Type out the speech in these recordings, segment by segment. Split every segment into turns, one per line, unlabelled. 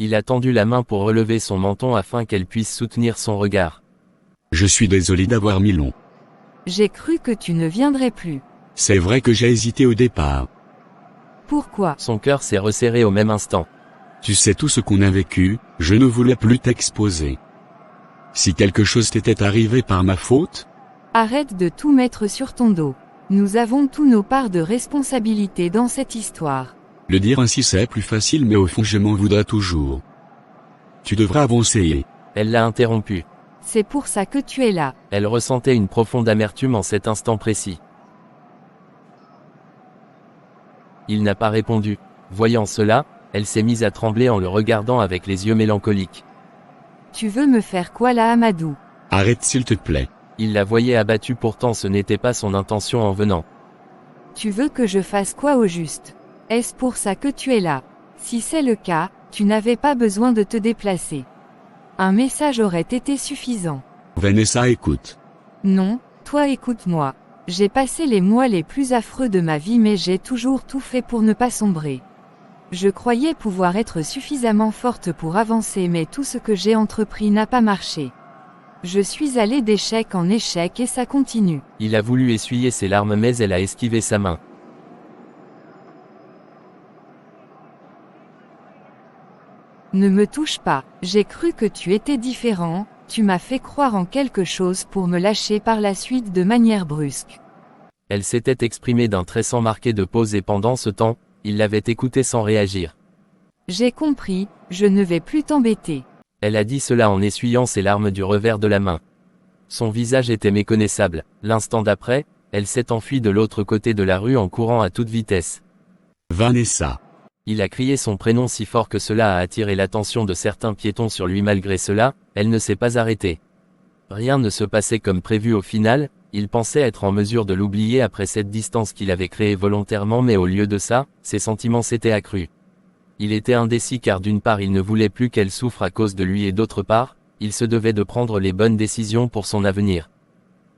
Il a tendu la main pour relever son menton afin qu'elle puisse soutenir son regard.
Je suis désolé d'avoir mis long.
J'ai cru que tu ne viendrais plus.
C'est vrai que j'ai hésité au départ.
Pourquoi?
Son cœur s'est resserré au même instant.
Tu sais tout ce qu'on a vécu, je ne voulais plus t'exposer. Si quelque chose t'était arrivé par ma faute?
Arrête de tout mettre sur ton dos. Nous avons tous nos parts de responsabilité dans cette histoire.
Le dire ainsi c'est plus facile mais au fond je m'en voudrais toujours. Tu devrais avancer.
Elle l'a interrompu.
C'est pour ça que tu es là.
Elle ressentait une profonde amertume en cet instant précis. Il n'a pas répondu. Voyant cela, elle s'est mise à trembler en le regardant avec les yeux mélancoliques.
Tu veux me faire quoi là, Amadou?
Arrête s'il te plaît.
Il la voyait abattue, pourtant ce n'était pas son intention en venant.
Tu veux que je fasse quoi au juste? Est-ce pour ça que tu es là? Si c'est le cas, tu n'avais pas besoin de te déplacer. Un message aurait été suffisant.
Vanessa, écoute.
Non, toi écoute-moi. J'ai passé les mois les plus affreux de ma vie mais j'ai toujours tout fait pour ne pas sombrer. Je croyais pouvoir être suffisamment forte pour avancer mais tout ce que j'ai entrepris n'a pas marché. Je suis allée d'échec en échec et ça continue.
Il a voulu essuyer ses larmes mais elle a esquivé sa main.
Ne me touche pas, j'ai cru que tu étais différent, tu m'as fait croire en quelque chose pour me lâcher par la suite de manière brusque.
Elle s'était exprimée d'un trait sans marquer de pause et pendant ce temps, il l'avait écoutée sans réagir.
J'ai compris, je ne vais plus t'embêter.
Elle a dit cela en essuyant ses larmes du revers de la main. Son visage était méconnaissable. L'instant d'après, elle s'est enfuie de l'autre côté de la rue en courant à toute vitesse.
Vanessa.
Il a crié son prénom si fort que cela a attiré l'attention de certains piétons sur lui. Malgré cela, elle ne s'est pas arrêtée. Rien ne se passait comme prévu au final, il pensait être en mesure de l'oublier après cette distance qu'il avait créée volontairement mais au lieu de ça, ses sentiments s'étaient accrus. Il était indécis car d'une part il ne voulait plus qu'elle souffre à cause de lui et d'autre part, il se devait de prendre les bonnes décisions pour son avenir.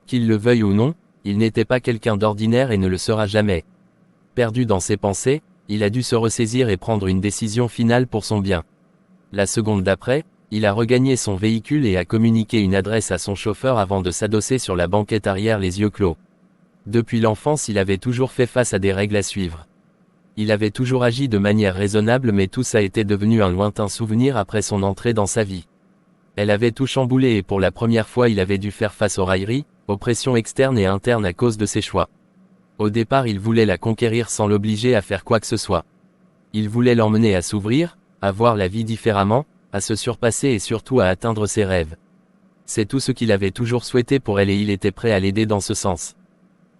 Qu'il le veuille ou non, il n'était pas quelqu'un d'ordinaire et ne le sera jamais. Perdu dans ses pensées, il a dû se ressaisir et prendre une décision finale pour son bien. La seconde d'après, il a regagné son véhicule et a communiqué une adresse à son chauffeur avant de s'adosser sur la banquette arrière les yeux clos. Depuis l'enfance il avait toujours fait face à des règles à suivre. Il avait toujours agi de manière raisonnable mais tout ça était devenu un lointain souvenir après son entrée dans sa vie. Elle avait tout chamboulé et pour la première fois il avait dû faire face aux railleries, aux pressions externes et internes à cause de ses choix. Au départ il voulait la conquérir sans l'obliger à faire quoi que ce soit. Il voulait l'emmener à s'ouvrir, à voir la vie différemment, à se surpasser et surtout à atteindre ses rêves. C'est tout ce qu'il avait toujours souhaité pour elle et il était prêt à l'aider dans ce sens.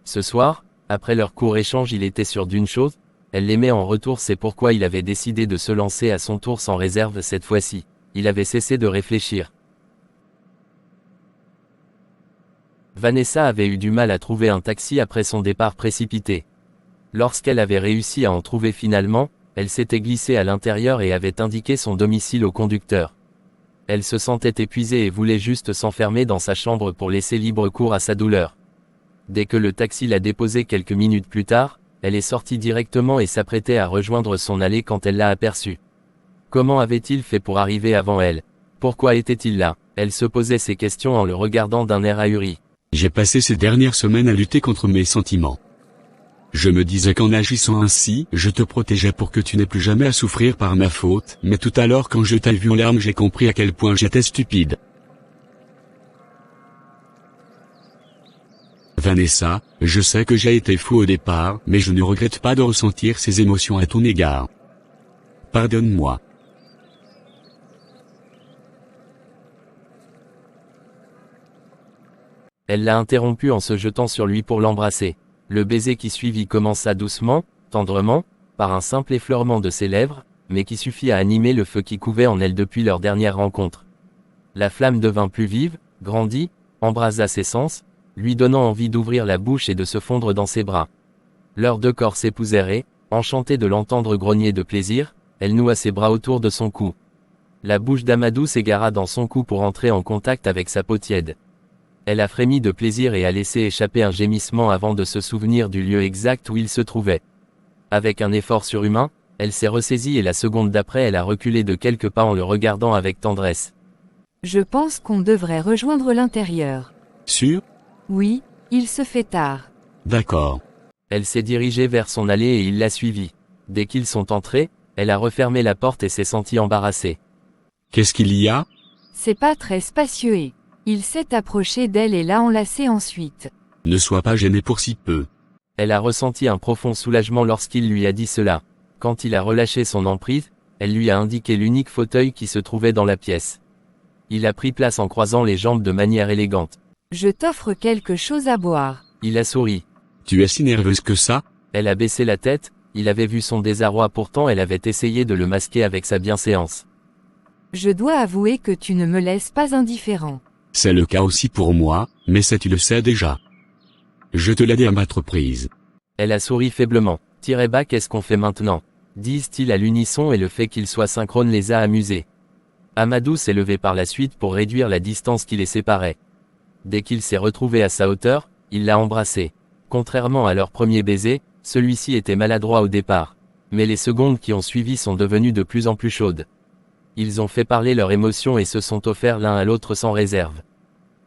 Ce soir, après leur court échange il était sûr d'une chose, elle l'aimait en retour, c'est pourquoi il avait décidé de se lancer à son tour sans réserve cette fois-ci. Il avait cessé de réfléchir. Vanessa avait eu du mal à trouver un taxi après son départ précipité. Lorsqu'elle avait réussi à en trouver finalement, elle s'était glissée à l'intérieur et avait indiqué son domicile au conducteur. Elle se sentait épuisée et voulait juste s'enfermer dans sa chambre pour laisser libre cours à sa douleur. Dès que le taxi l'a déposée quelques minutes plus tard, elle est sortie directement et s'apprêtait à rejoindre son allée quand elle l'a aperçu. Comment avait-il fait pour arriver avant elle? Pourquoi était-il là? Elle se posait ces questions en le regardant d'un air ahuri.
J'ai passé ces dernières semaines à lutter contre mes sentiments. Je me disais qu'en agissant ainsi, je te protégeais pour que tu n'aies plus jamais à souffrir par ma faute, mais tout à l'heure quand je t'ai vu en larmes j'ai compris à quel point j'étais stupide. Vanessa, je sais que j'ai été fou au départ, mais je ne regrette pas de ressentir ces émotions à ton égard. Pardonne-moi.
Elle l'a interrompu en se jetant sur lui pour l'embrasser. Le baiser qui suivit commença doucement, tendrement, par un simple effleurement de ses lèvres, mais qui suffit à animer le feu qui couvait en elle depuis leur dernière rencontre. La flamme devint plus vive, grandit, embrasa ses sens, lui donnant envie d'ouvrir la bouche et de se fondre dans ses bras. Leurs deux corps s'épousèrent et, enchantée de l'entendre grogner de plaisir, elle noua ses bras autour de son cou. La bouche d'Amadou s'égara dans son cou pour entrer en contact avec sa peau tiède. Elle a frémi de plaisir et a laissé échapper un gémissement avant de se souvenir du lieu exact où il se trouvait. Avec un effort surhumain, Elle s'est ressaisie et la seconde d'après elle a reculé de quelques pas en le regardant avec tendresse.
Je pense qu'on devrait rejoindre l'intérieur.
Sûr?
Oui, il se fait tard.
D'accord.
Elle s'est dirigée vers son allée et il l'a suivie. Dès qu'ils sont entrés, elle a refermé la porte et s'est sentie embarrassée.
Qu'est-ce qu'il y a?
C'est pas très spacieux et... Il s'est approché d'elle et l'a enlacée ensuite.
Ne sois pas gêné pour si peu.
Elle a ressenti un profond soulagement lorsqu'il lui a dit cela. Quand il a relâché son emprise, elle lui a indiqué l'unique fauteuil qui se trouvait dans la pièce. Il a pris place en croisant les jambes de manière élégante.
Je t'offre quelque chose à boire.
Il a souri.
Tu es si nerveuse que ça?
Elle a baissé la tête, il avait vu son désarroi pourtant elle avait essayé de le masquer avec sa bienséance.
Je dois avouer que tu ne me laisses pas indifférent.
C'est le cas aussi pour moi, mais ça tu le sais déjà. Je te l'ai dit à maintes reprises.
Elle a souri faiblement. Tirez bas, qu'est-ce qu'on fait maintenant? Disent-ils à l'unisson et le fait qu'ils soient synchrones les a amusés. Amadou s'est levé par la suite pour réduire la distance qui les séparait. Dès qu'il s'est retrouvé à sa hauteur, il l'a embrassée. Contrairement à leur premier baiser, celui-ci était maladroit au départ. Mais les secondes qui ont suivi sont devenues de plus en plus chaudes. Ils ont fait parler leurs émotions et se sont offerts l'un à l'autre sans réserve.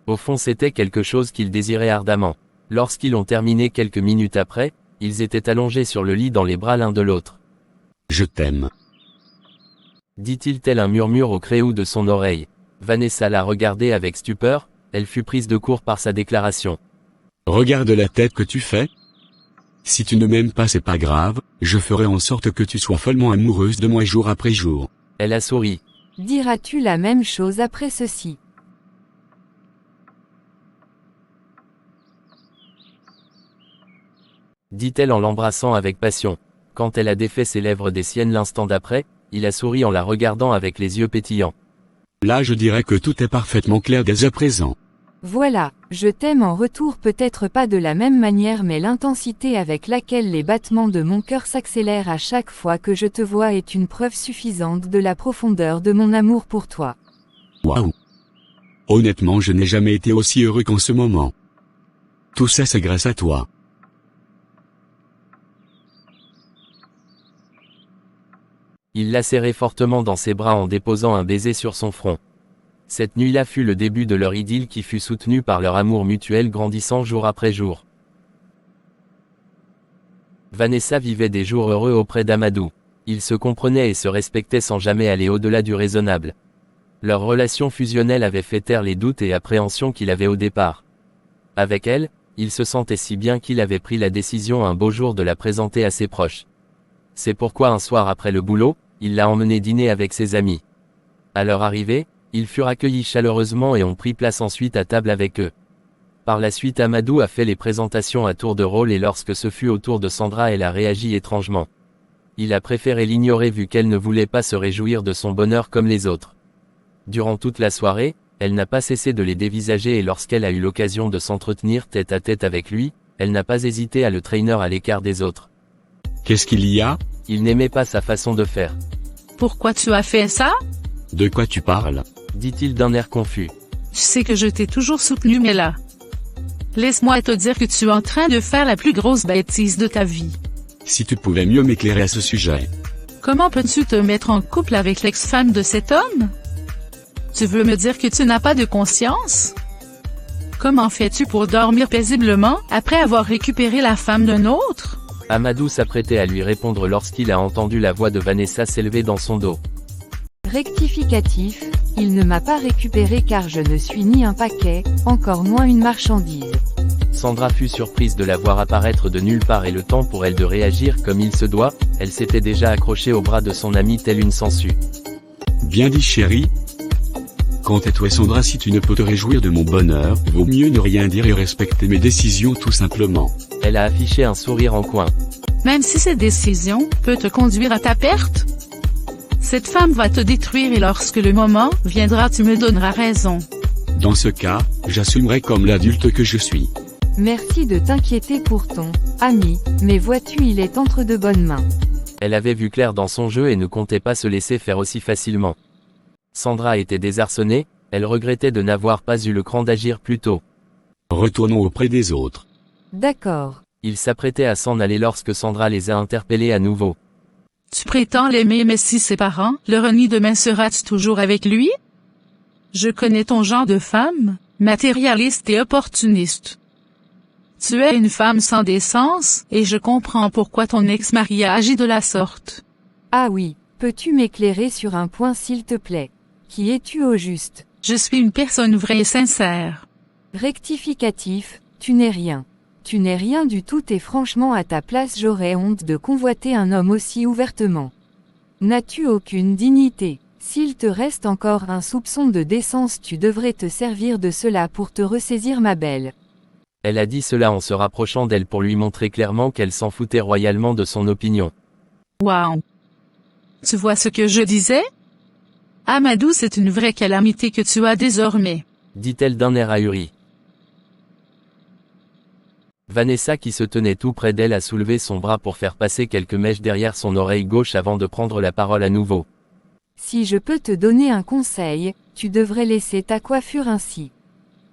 Au fond c'était quelque chose qu'ils désiraient ardemment. Lorsqu'ils ont terminé quelques minutes après, ils étaient allongés sur le lit dans les bras l'un de l'autre.
Je t'aime.
Dit-il tel un murmure au créhou de son oreille. Vanessa l'a regardé avec stupeur, elle fut prise de court par sa déclaration.
Regarde la tête que tu fais. Si tu ne m'aimes pas c'est pas grave, je ferai en sorte que tu sois follement amoureuse de moi jour après jour.
Elle a souri.
Diras-tu la même chose après ceci?
Dit-elle en l'embrassant avec passion. Quand elle a défait ses lèvres des siennes l'instant d'après, il a souri en la regardant avec les yeux pétillants.
Là je dirais que tout est parfaitement clair dès à présent.
Voilà, je t'aime en retour peut-être pas de la même manière mais l'intensité avec laquelle les battements de mon cœur s'accélèrent à chaque fois que je te vois est une preuve suffisante de la profondeur de mon amour pour toi.
Waouh! Honnêtement je n'ai jamais été aussi heureux qu'en ce moment. Tout ça c'est grâce à toi.
Il l'a serré fortement dans ses bras en déposant un baiser sur son front. Cette nuit-là fut le début de leur idylle qui fut soutenue par leur amour mutuel grandissant jour après jour. Vanessa vivait des jours heureux auprès d'Amadou. Ils se comprenaient et se respectaient sans jamais aller au-delà du raisonnable. Leur relation fusionnelle avait fait taire les doutes et appréhensions qu'il avait au départ. Avec elle, il se sentait si bien qu'il avait pris la décision un beau jour de la présenter à ses proches. C'est pourquoi un soir après le boulot, il l'a emmenée dîner avec ses amis. À leur arrivée, ils furent accueillis chaleureusement et ont pris place ensuite à table avec eux. Par la suite Amadou a fait les présentations à tour de rôle et lorsque ce fut au tour de Sandra elle a réagi étrangement. Il a préféré l'ignorer vu qu'elle ne voulait pas se réjouir de son bonheur comme les autres. Durant toute la soirée, elle n'a pas cessé de les dévisager et lorsqu'elle a eu l'occasion de s'entretenir tête à tête avec lui, elle n'a pas hésité à le traîner à l'écart des autres.
Qu'est-ce qu'il y a?
Il n'aimait pas sa façon de faire.
Pourquoi tu as fait ça?
De quoi tu parles?
Dit-il d'un air confus.
Je sais que je t'ai toujours soutenu mais là. Laisse-moi te dire que tu es en train de faire la plus grosse bêtise de ta vie.
Si tu pouvais mieux m'éclairer à ce sujet.
Comment peux-tu te mettre en couple avec l'ex-femme de cet homme? Tu veux me dire que tu n'as pas de conscience? Comment fais-tu pour dormir paisiblement après avoir récupéré la femme d'un autre?
Amadou s'apprêtait à lui répondre lorsqu'il a entendu la voix de Vanessa s'élever dans son dos.
Rectificatif, il ne m'a pas récupéré car je ne suis ni un paquet, encore moins une marchandise.
Sandra fut surprise de la voir apparaître de nulle part et le temps pour elle de réagir comme il se doit, elle s'était déjà accrochée au bras de son amie telle une sangsue.
Bien dit chérie. Quant à toi Sandra, si tu ne peux te réjouir de mon bonheur, vaut mieux ne rien dire et respecter mes décisions tout simplement.
Elle a affiché un sourire en coin.
Même si cette décision peut te conduire à ta perte? Cette femme va te détruire et lorsque le moment viendra tu me donneras raison.
Dans ce cas, j'assumerai comme l'adulte que je suis.
Merci de t'inquiéter pour ton ami, mais vois-tu il est entre de bonnes mains.
Elle avait vu clair dans son jeu et ne comptait pas se laisser faire aussi facilement. Sandra était désarçonnée, elle regrettait de n'avoir pas eu le cran d'agir plus tôt.
Retournons auprès des autres.
D'accord.
Ils s'apprêtaient à s'en aller lorsque Sandra les a interpellés à nouveau.
Tu prétends l'aimer mais si ses parents le renient demain seras-tu toujours avec lui? Je connais ton genre de femme, matérialiste et opportuniste. Tu es une femme sans décence, et je comprends pourquoi ton ex-mari a agi de la sorte.
Ah oui, peux-tu m'éclairer sur un point s'il te plaît? Qui es-tu au juste?
Je suis une personne vraie et sincère.
Rectificatif, tu n'es rien. Tu n'es rien du tout et franchement à ta place j'aurais honte de convoiter un homme aussi ouvertement. N'as-tu aucune dignité? S'il te reste encore un soupçon de décence tu devrais te servir de cela pour te ressaisir ma belle.
Elle a dit cela en se rapprochant d'elle pour lui montrer clairement qu'elle s'en foutait royalement de son opinion.
Waouh! Tu vois ce que je disais? Amadou, c'est une vraie calamité que tu as désormais.
Dit-elle d'un air ahuri. Vanessa qui se tenait tout près d'elle a soulevé son bras pour faire passer quelques mèches derrière son oreille gauche avant de prendre la parole à nouveau.
Si je peux te donner un conseil, tu devrais laisser ta coiffure ainsi.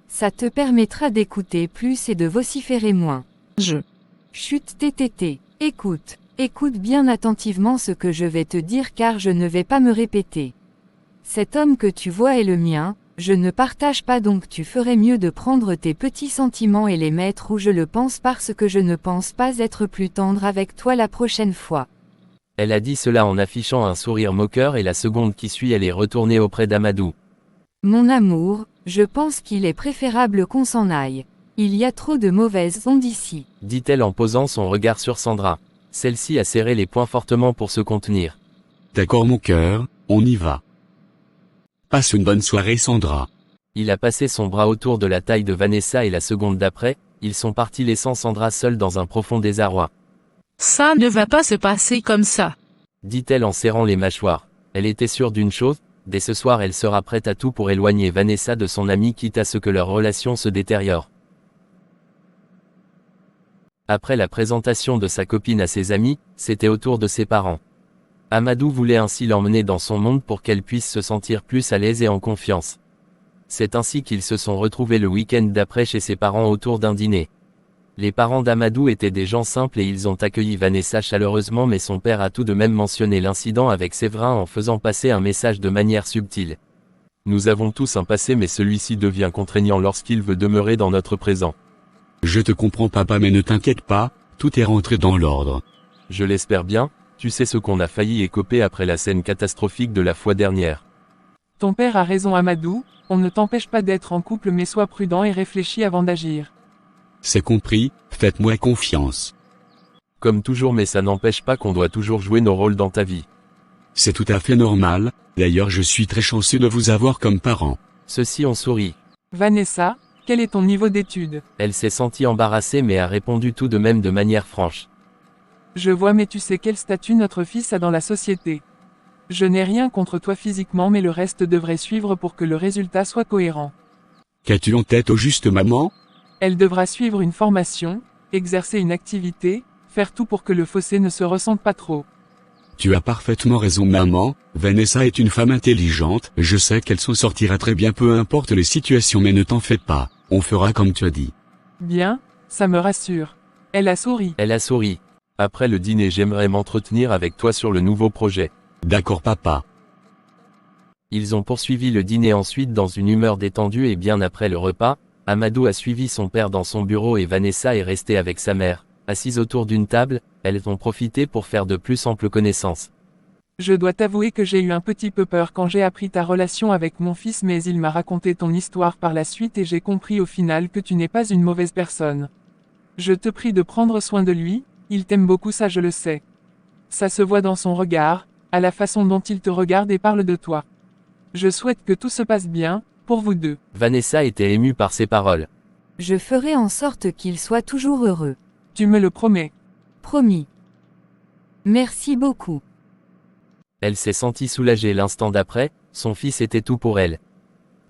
Ça te permettra d'écouter plus et de vociférer moins. Chut tétété. Écoute bien attentivement ce que je vais te dire car je ne vais pas me répéter. Cet homme que tu vois est le mien, je ne partage pas donc tu ferais mieux de prendre tes petits sentiments et les mettre où je le pense parce que je ne pense pas être plus tendre avec toi la prochaine fois.
Elle a dit cela en affichant un sourire moqueur et la seconde qui suit elle est retournée auprès d'Amadou.
Mon amour, je pense qu'il est préférable qu'on s'en aille. Il y a trop de mauvaises ondes ici.
Dit-elle en posant son regard sur Sandra. Celle-ci a serré les poings fortement pour se contenir.
D'accord mon cœur, on y va. Passe une bonne soirée Sandra.
Il a passé son bras autour de la taille de Vanessa et la seconde d'après, ils sont partis laissant Sandra seule dans un profond désarroi.
Ça ne va pas se passer comme ça.
Dit-elle en serrant les mâchoires. Elle était sûre d'une chose, dès ce soir elle sera prête à tout pour éloigner Vanessa de son amie quitte à ce que leur relation se détériore. Après la présentation de sa copine à ses amis, c'était au tour de ses parents. Amadou voulait ainsi l'emmener dans son monde pour qu'elle puisse se sentir plus à l'aise et en confiance. C'est ainsi qu'ils se sont retrouvés le week-end d'après chez ses parents autour d'un dîner. Les parents d'Amadou étaient des gens simples et ils ont accueilli Vanessa chaleureusement mais son père a tout de même mentionné l'incident avec Séverin en faisant passer un message de manière subtile. Nous avons tous un passé mais celui-ci devient contraignant lorsqu'il veut demeurer dans notre présent.
Je te comprends papa mais ne t'inquiète pas, tout est rentré dans l'ordre.
Je l'espère bien, tu sais ce qu'on a failli écoper après la scène catastrophique de la fois dernière.
Ton père a raison Amadou, on ne t'empêche pas d'être en couple mais sois prudent et réfléchis avant d'agir.
C'est compris, faites-moi confiance.
Comme toujours mais ça n'empêche pas qu'on doit toujours jouer nos rôles dans ta vie.
C'est tout à fait normal, d'ailleurs je suis très chanceux de vous avoir comme parent.
Ceux-ci ont souri.
Vanessa, quel est ton niveau d'études?
Elle s'est sentie embarrassée mais a répondu tout de même de manière franche.
Je vois mais tu sais quel statut notre fils a dans la société. Je n'ai rien contre toi physiquement mais le reste devrait suivre pour que le résultat soit cohérent.
Qu'as-tu en tête au juste maman?
Elle devra suivre une formation, exercer une activité, faire tout pour que le fossé ne se ressente pas trop.
Tu as parfaitement raison maman, Vanessa est une femme intelligente, je sais qu'elle s'en sortira très bien peu importe les situations mais ne t'en fais pas, on fera comme tu as dit.
Bien, ça me rassure. Elle a souri.
Elle a souri. Après le dîner j'aimerais m'entretenir avec toi sur le nouveau projet.
D'accord papa.
Ils ont poursuivi le dîner ensuite dans une humeur détendue et bien après le repas, Amadou a suivi son père dans son bureau et Vanessa est restée avec sa mère. Assises autour d'une table, elles ont profité pour faire de plus amples connaissances.
Je dois t'avouer que j'ai eu un petit peu peur quand j'ai appris ta relation avec mon fils mais il m'a raconté ton histoire par la suite et j'ai compris au final que tu n'es pas une mauvaise personne. Je te prie de prendre soin de lui, il t'aime beaucoup ça je le sais. Ça se voit dans son regard, à la façon dont il te regarde et parle de toi. Je souhaite que tout se passe bien, pour vous deux.
Vanessa était émue par ces paroles.
Je ferai en sorte qu'il soit toujours heureux.
Tu me le promets.
Promis. Merci beaucoup.
Elle s'est sentie soulagée l'instant d'après, son fils était tout pour elle.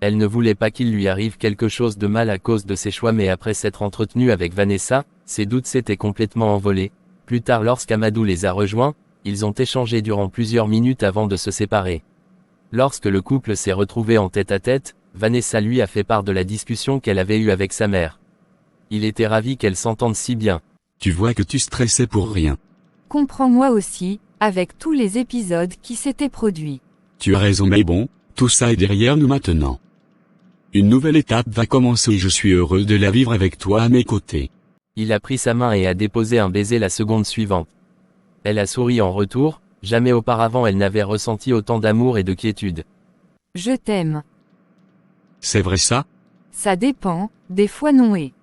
Elle ne voulait pas qu'il lui arrive quelque chose de mal à cause de ses choix mais après s'être entretenue avec Vanessa, ses doutes s'étaient complètement envolés. Plus tard lorsqu'Amadou les a rejoints, ils ont échangé durant plusieurs minutes avant de se séparer. Lorsque le couple s'est retrouvé en tête-à-tête, Vanessa lui a fait part de la discussion qu'elle avait eue avec sa mère. Il était ravi qu'elle s'entende si bien.
Tu vois que tu stressais pour rien.
Comprends-moi aussi, avec tous les épisodes qui s'étaient produits.
Tu as raison mais bon, tout ça est derrière nous maintenant. Une nouvelle étape va commencer et je suis heureux de la vivre avec toi à mes côtés.
Il a pris sa main et a déposé un baiser la seconde suivante. Elle a souri en retour, jamais auparavant elle n'avait ressenti autant d'amour et de quiétude.
Je t'aime.
C'est vrai ça?
Ça dépend, des fois non et.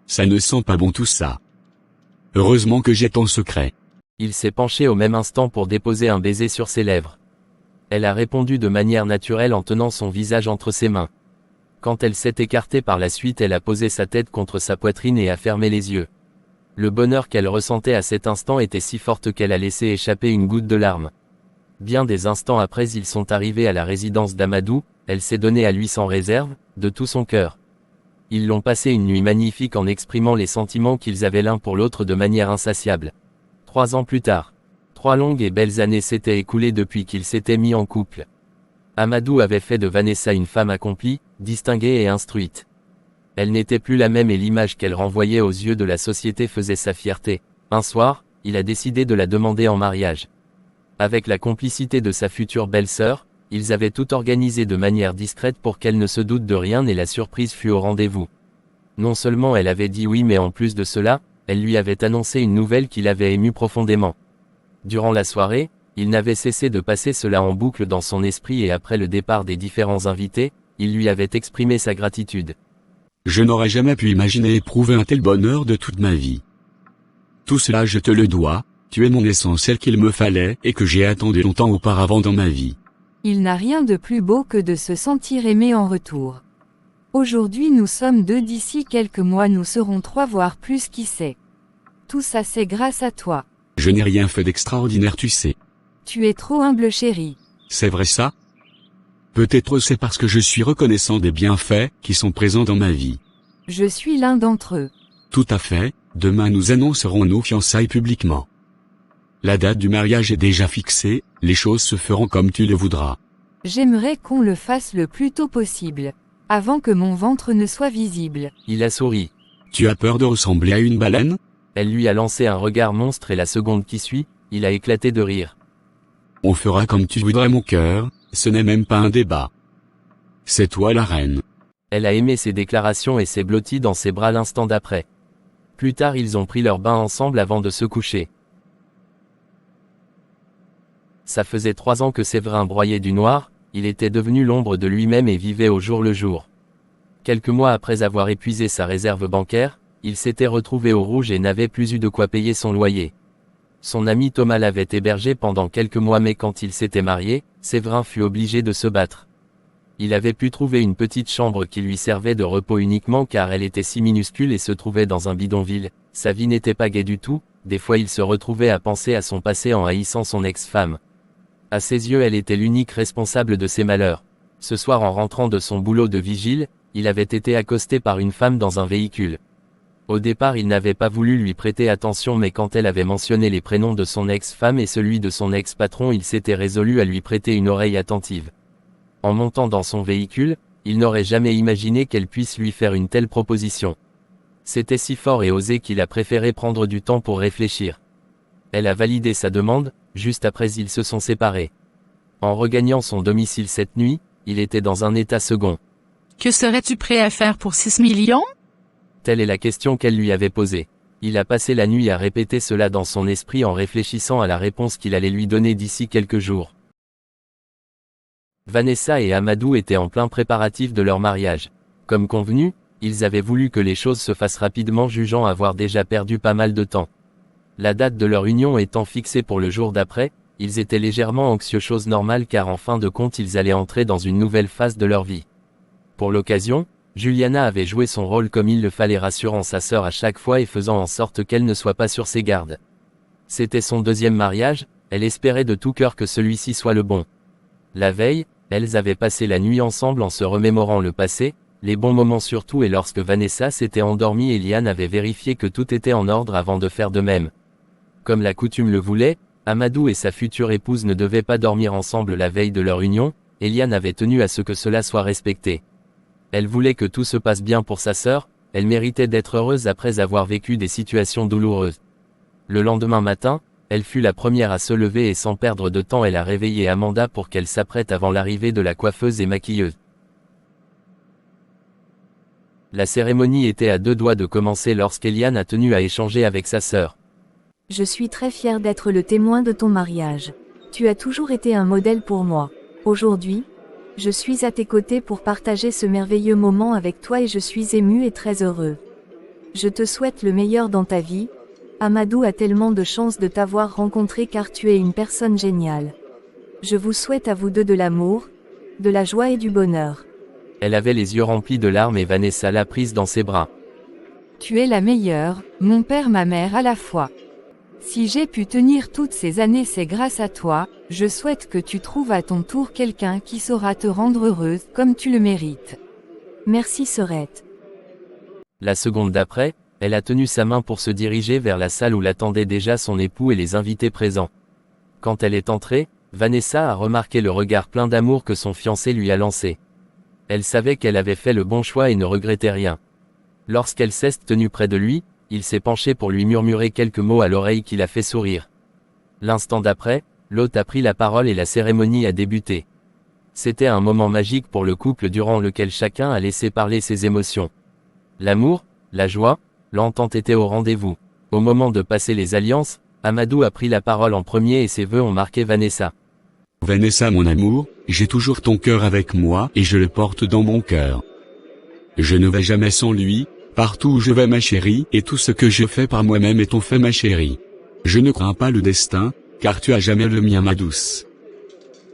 Ça ne sent pas bon tout ça. Heureusement que j'ai ton secret.
Il s'est penché au même instant pour déposer un baiser sur ses lèvres. Elle a répondu de manière naturelle en tenant son visage entre ses mains. Quand elle s'est écartée par la suite, elle a posé sa tête contre sa poitrine et a fermé les yeux. Le bonheur qu'elle ressentait à cet instant était si forte qu'elle a laissé échapper une goutte de larme. Bien des instants après, ils sont arrivés à la résidence d'Amadou, elle s'est donnée à lui sans réserve, de tout son cœur. Ils l'ont passé une nuit magnifique en exprimant les sentiments qu'ils avaient l'un pour l'autre de manière insatiable. 3 ans plus tard. 3 longues et belles années s'étaient écoulées depuis qu'ils s'étaient mis en couple. Amadou avait fait de Vanessa une femme accomplie, distinguée et instruite. Elle n'était plus la même et l'image qu'elle renvoyait aux yeux de la société faisait sa fierté. Un soir, il a décidé de la demander en mariage. Avec la complicité de sa future belle-sœur, ils avaient tout organisé de manière discrète pour qu'elle ne se doute de rien et la surprise fut au rendez-vous. Non seulement elle avait dit oui mais en plus de cela, elle lui avait annoncé une nouvelle qui l'avait ému profondément. Durant la soirée, il n'avait cessé de passer cela en boucle dans son esprit et après le départ des différents invités, il lui avait exprimé sa gratitude.
Je n'aurais jamais pu imaginer éprouver un tel bonheur de toute ma vie. Tout cela je te le dois, tu es mon essentiel qu'il me fallait et que j'ai attendu longtemps auparavant dans ma vie.
Il n'a rien de plus beau que de se sentir aimé en retour. Aujourd'hui nous sommes 2, d'ici quelques mois nous serons 3 voire plus, qui sait. Tout ça c'est grâce à toi.
Je n'ai rien fait d'extraordinaire tu sais.
Tu es trop humble chérie.
C'est vrai ça? Peut-être c'est parce que je suis reconnaissant des bienfaits qui sont présents dans ma vie.
Je suis l'un d'entre eux.
Tout à fait, demain nous annoncerons nos fiançailles publiquement. La date du mariage est déjà fixée, les choses se feront comme tu le voudras.
J'aimerais qu'on le fasse le plus tôt possible, avant que mon ventre ne soit visible.
Il a souri.
Tu as peur de ressembler à une baleine?
Elle lui a lancé un regard monstre et la seconde qui suit, il a éclaté de rire.
On fera comme tu voudrais mon cœur, ce n'est même pas un débat. C'est toi la reine.
Elle a aimé ses déclarations et s'est blottie dans ses bras l'instant d'après. Plus tard ils ont pris leur bain ensemble avant de se coucher. Ça faisait 3 ans que Séverin broyait du noir, il était devenu l'ombre de lui-même et vivait au jour le jour. Quelques mois après avoir épuisé sa réserve bancaire, il s'était retrouvé au rouge et n'avait plus eu de quoi payer son loyer. Son ami Thomas l'avait hébergé pendant quelques mois mais quand il s'était marié, Séverin fut obligé de se battre. Il avait pu trouver une petite chambre qui lui servait de repos uniquement car elle était si minuscule et se trouvait dans un bidonville. Sa vie n'était pas gaie du tout, des fois il se retrouvait à penser à son passé en haïssant son ex-femme. À ses yeux elle était l'unique responsable de ses malheurs. Ce soir en rentrant de son boulot de vigile, il avait été accosté par une femme dans un véhicule. Au départ il n'avait pas voulu lui prêter attention mais quand elle avait mentionné les prénoms de son ex-femme et celui de son ex-patron il s'était résolu à lui prêter une oreille attentive. En montant dans son véhicule, il n'aurait jamais imaginé qu'elle puisse lui faire une telle proposition. C'était si fort et osé qu'il a préféré prendre du temps pour réfléchir. Elle a validé sa demande, juste après ils se sont séparés. En regagnant son domicile cette nuit, il était dans un état second.
Que serais-tu prêt à faire pour 6 millions?
Telle est la question qu'elle lui avait posée. Il a passé la nuit à répéter cela dans son esprit en réfléchissant à la réponse qu'il allait lui donner d'ici quelques jours. Vanessa et Amadou étaient en plein préparatif de leur mariage. Comme convenu, ils avaient voulu que les choses se fassent rapidement jugeant avoir déjà perdu pas mal de temps. La date de leur union étant fixée pour le jour d'après, ils étaient légèrement anxieux, chose normale car en fin de compte ils allaient entrer dans une nouvelle phase de leur vie. Pour l'occasion, Juliana avait joué son rôle comme il le fallait, rassurant sa sœur à chaque fois et faisant en sorte qu'elle ne soit pas sur ses gardes. C'était son 2e mariage, elle espérait de tout cœur que celui-ci soit le bon. La veille, elles avaient passé la nuit ensemble en se remémorant le passé, les bons moments surtout, et lorsque Vanessa s'était endormie, Eliane avait vérifié que tout était en ordre avant de faire de même. Comme la coutume le voulait, Amadou et sa future épouse ne devaient pas dormir ensemble la veille de leur union, Eliane avait tenu à ce que cela soit respecté. Elle voulait que tout se passe bien pour sa sœur, elle méritait d'être heureuse après avoir vécu des situations douloureuses. Le lendemain matin, Elle fut la première à se lever et sans perdre de temps elle a réveillé Amanda pour qu'elle s'apprête avant l'arrivée de la coiffeuse et maquilleuse. La cérémonie était à 2 doigts de commencer lorsqu'Eliane a tenu à échanger avec sa sœur.
Je suis très fière d'être le témoin de ton mariage. Tu as toujours été un modèle pour moi. Aujourd'hui, je suis à tes côtés pour partager ce merveilleux moment avec toi et je suis ému et très heureux. Je te souhaite le meilleur dans ta vie. Amadou a tellement de chance de t'avoir rencontré car tu es une personne géniale. Je vous souhaite à vous deux de l'amour, de la joie et du bonheur.
Elle avait les yeux remplis de larmes et Vanessa l'a prise dans ses bras.
Tu es la meilleure, mon père ma mère à la fois. Si j'ai pu tenir toutes ces années c'est grâce à toi, je souhaite que tu trouves à ton tour quelqu'un qui saura te rendre heureuse comme tu le mérites.
Merci sœurette.
La seconde d'après, elle a tenu sa main pour se diriger vers la salle où l'attendaient déjà son époux et les invités présents. Quand elle est entrée, Vanessa a remarqué le regard plein d'amour que son fiancé lui a lancé. Elle savait qu'elle avait fait le bon choix et ne regrettait rien. Lorsqu'elle s'est tenue près de lui, il s'est penché pour lui murmurer quelques mots à l'oreille qui l'a fait sourire. L'instant d'après, l'hôte a pris la parole et la cérémonie a débuté. C'était un moment magique pour le couple durant lequel chacun a laissé parler ses émotions. L'amour, la joie, l'entente étaient au rendez-vous. Au moment de passer les alliances, Amadou a pris la parole en premier et ses vœux ont marqué Vanessa.
Vanessa mon amour, j'ai toujours ton cœur avec moi et je le porte dans mon cœur. Je ne vais jamais sans lui, partout où je vais ma chérie, et tout ce que je fais par moi-même est ton fait ma chérie. Je ne crains pas le destin, car tu as jamais le mien ma douce.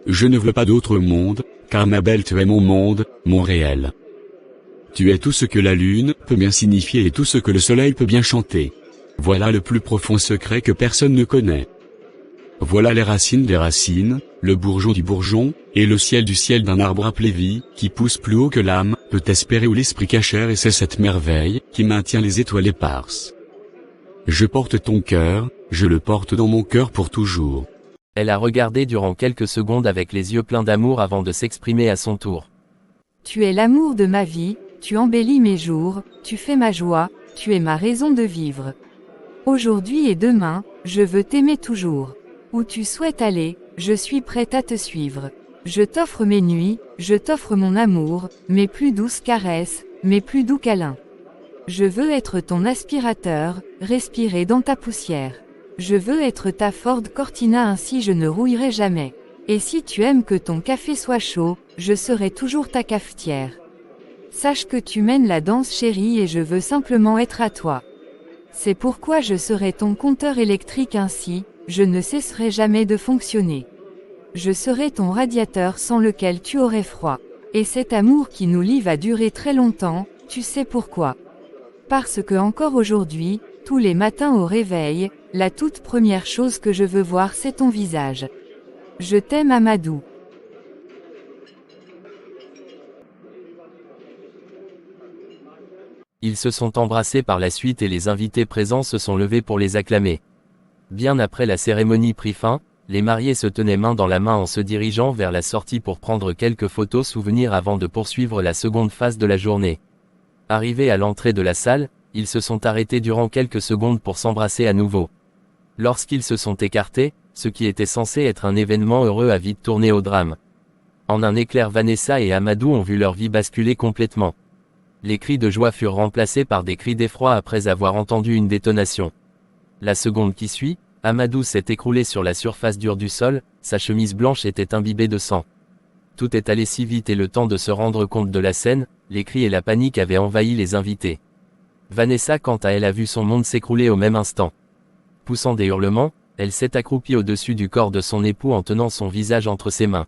Je ne veux pas d'autre monde, car ma belle tu es mon monde, mon réel. Tu es tout ce que la lune peut bien signifier et tout ce que le soleil peut bien chanter. Voilà le plus profond secret que personne ne connaît. Voilà les racines des racines, le bourgeon du bourgeon, et le ciel du ciel d'un arbre appelé vie, qui pousse plus haut que l'âme, peut espérer ou l'esprit cachère et c'est cette merveille, qui maintient les étoiles éparses. Je porte ton cœur, je le porte dans mon cœur pour toujours.
Elle a regardé durant quelques secondes avec les yeux pleins d'amour avant de s'exprimer à son tour.
Tu es l'amour de ma vie, tu embellis mes jours, tu fais ma joie, tu es ma raison de vivre. Aujourd'hui et demain, je veux t'aimer toujours. Où tu souhaites aller, je suis prête à te suivre. Je t'offre mes nuits, je t'offre mon amour, mes plus douces caresses, mes plus doux câlins. Je veux être ton aspirateur, respirer dans ta poussière. Je veux être ta Ford Cortina ainsi je ne rouillerai jamais. Et si tu aimes que ton café soit chaud, je serai toujours ta cafetière. Sache que tu mènes la danse chérie et je veux simplement être à toi. C'est pourquoi je serai ton compteur électrique ainsi, je ne cesserai jamais de fonctionner. Je serai ton radiateur sans lequel tu aurais froid. Et cet amour qui nous lie va durer très longtemps, tu sais pourquoi. Parce que encore aujourd'hui, tous les matins au réveil, la toute première chose que je veux voir c'est ton visage. Je t'aime Amadou.
Ils se sont embrassés par la suite et les invités présents se sont levés pour les acclamer. Bien après la cérémonie prit fin, les mariés se tenaient main dans la main en se dirigeant vers la sortie pour prendre quelques photos souvenirs avant de poursuivre la seconde phase de la journée. Arrivés à l'entrée de la salle, ils se sont arrêtés durant quelques secondes pour s'embrasser à nouveau. Lorsqu'ils se sont écartés, ce qui était censé être un événement heureux a vite tourné au drame. En un éclair Vanessa et Amadou ont vu leur vie basculer complètement. Les cris de joie furent remplacés par des cris d'effroi après avoir entendu une détonation. La seconde qui suit, Amadou s'est écroulé sur la surface dure du sol, sa chemise blanche était imbibée de sang. Tout est allé si vite et le temps de se rendre compte de la scène, les cris et la panique avaient envahi les invités. Vanessa quant à elle a vu son monde s'écrouler au même instant. Poussant des hurlements, elle s'est accroupie au-dessus du corps de son époux en tenant son visage entre ses mains.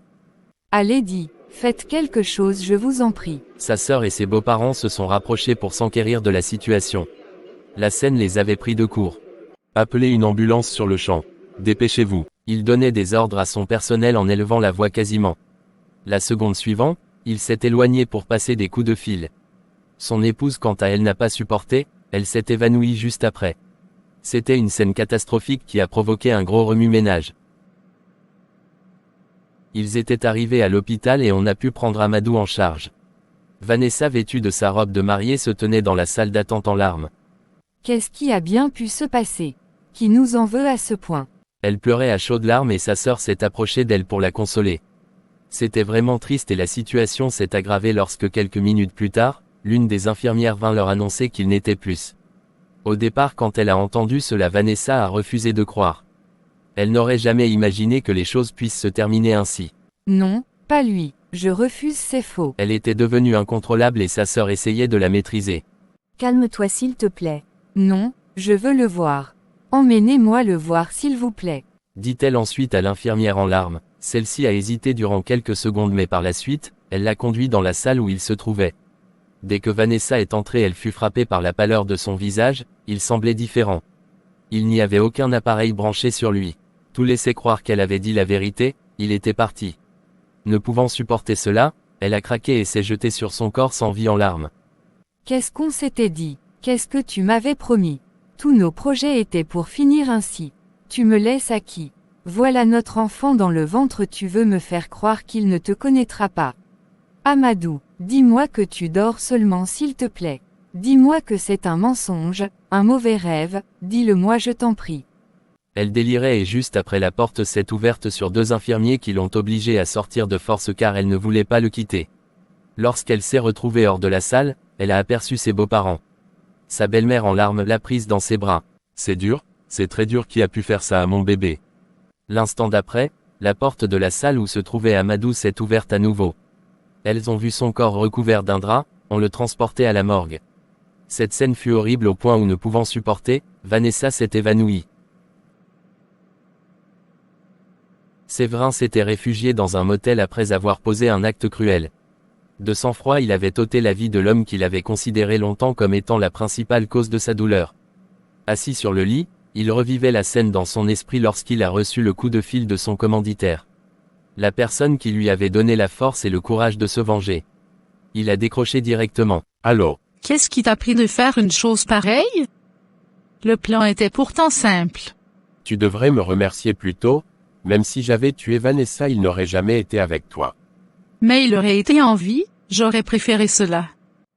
Allez dis, faites quelque chose je vous en prie.
Sa sœur et ses beaux-parents se sont rapprochés pour s'enquérir de la situation. La scène les avait pris de court. Appelez une ambulance sur le champ. Dépêchez-vous. Il donnait des ordres à son personnel en élevant la voix quasiment. La seconde suivante, il s'est éloigné pour passer des coups de fil. Son épouse quant à elle n'a pas supporté, elle s'est évanouie juste après. C'était une scène catastrophique qui a provoqué un gros remue-ménage. Ils étaient arrivés à l'hôpital et on a pu prendre Amadou en charge. Vanessa vêtue de sa robe de mariée se tenait dans la salle d'attente en larmes.
Qu'est-ce qui a bien pu se passer? Qui nous en veut à ce point?
Elle pleurait à chaudes larmes et sa sœur s'est approchée d'elle pour la consoler. C'était vraiment triste et la situation s'est aggravée lorsque quelques minutes plus tard, l'une des infirmières vint leur annoncer qu'il n'était plus. Au départ, quand elle a entendu cela, Vanessa a refusé de croire. Elle n'aurait jamais imaginé que les choses puissent se terminer ainsi.
Non, pas lui, je refuse, c'est faux.
Elle était devenue incontrôlable et sa sœur essayait de la maîtriser.
Calme-toi s'il te plaît.
Non, je veux le voir. Emmenez-moi le voir s'il vous plaît.
Dit-elle ensuite à l'infirmière en larmes. Celle-ci a hésité durant quelques secondes mais par la suite, elle l'a conduit dans la salle où il se trouvait. Dès que Vanessa est entrée, elle fut frappée par la pâleur de son visage, il semblait différent. Il n'y avait aucun appareil branché sur lui. Tout laissait croire qu'elle avait dit la vérité, il était parti. Ne pouvant supporter cela, elle a craqué et s'est jetée sur son corps sans vie en larmes.
Qu'est-ce qu'on s'était dit? Qu'est-ce que tu m'avais promis? Tous nos projets étaient pour finir ainsi. Tu me laisses à qui? Voilà notre enfant dans le ventre, tu veux me faire croire qu'il ne te connaîtra pas. Amadou, dis-moi que tu dors seulement s'il te plaît. Dis-moi que c'est un mensonge, un mauvais rêve, dis-le-moi je t'en prie.
Elle délirait et juste après la porte s'est ouverte sur deux infirmiers qui l'ont obligée à sortir de force car elle ne voulait pas le quitter. Lorsqu'elle s'est retrouvée hors de la salle, elle a aperçu ses beaux-parents. Sa belle-mère en larmes l'a prise dans ses bras.
C'est dur, c'est très dur, qui a pu faire ça à mon bébé.
L'instant d'après, la porte de la salle où se trouvait Amadou s'est ouverte à nouveau. Elles ont vu son corps recouvert d'un drap, on le transportait à la morgue. Cette scène fut horrible au point où ne pouvant supporter, Vanessa s'est évanouie. Séverin s'était réfugié dans un motel après avoir posé un acte cruel. De sang-froid, il avait ôté la vie de l'homme qu'il avait considéré longtemps comme étant la principale cause de sa douleur. Assis sur le lit, il revivait la scène dans son esprit lorsqu'il a reçu le coup de fil de son commanditaire. La personne qui lui avait donné la force et le courage de se venger. Il a décroché directement.
Allô?
Qu'est-ce qui t'a pris de faire une chose pareille? Le plan était pourtant simple.
Tu devrais me remercier plus tôt. Même si j'avais tué Vanessa, il n'aurait jamais été avec toi.
Mais il aurait été en vie, j'aurais préféré cela.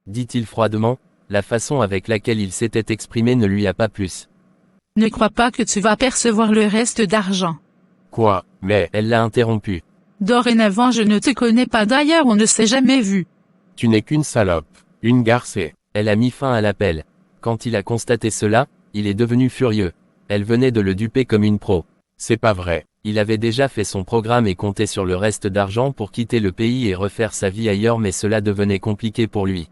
Dit-il froidement, la façon avec laquelle il s'était exprimé ne lui a pas plu.
Ne crois pas que tu vas percevoir le reste d'argent.
Quoi? Mais,
Elle l'a interrompu.
Dorénavant je ne te connais pas, d'ailleurs on ne s'est jamais vu.
tu n'es qu'une salope, une garcée.
Elle a mis fin à l'appel. Quand il a constaté cela, il est devenu furieux. Elle venait de le duper comme une pro.
C'est pas vrai.
Il avait déjà fait son programme et comptait sur le reste d'argent pour quitter le pays et refaire sa vie ailleurs, mais cela devenait compliqué pour lui.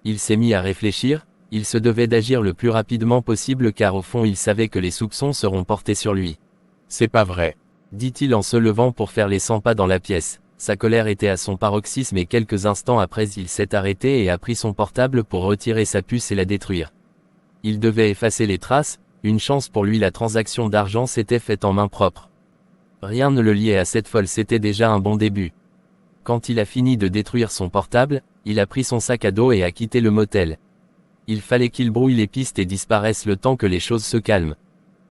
Il s'est mis à réfléchir, il se devait d'agir le plus rapidement possible car au fond il savait que les soupçons seront portés sur lui.
C'est pas vrai.
Dit-il en se levant pour faire les 100 pas dans la pièce. Sa colère était à son paroxysme et quelques instants après il s'est arrêté et a pris son portable pour retirer sa puce et la détruire. Il devait effacer les traces, une chance pour lui, la transaction d'argent s'était faite en main propre. Rien ne le liait à cette folle, c'était déjà un bon début. Quand il a fini de détruire son portable, il a pris son sac à dos et a quitté le motel. Il fallait qu'il brouille les pistes et disparaisse le temps que les choses se calment.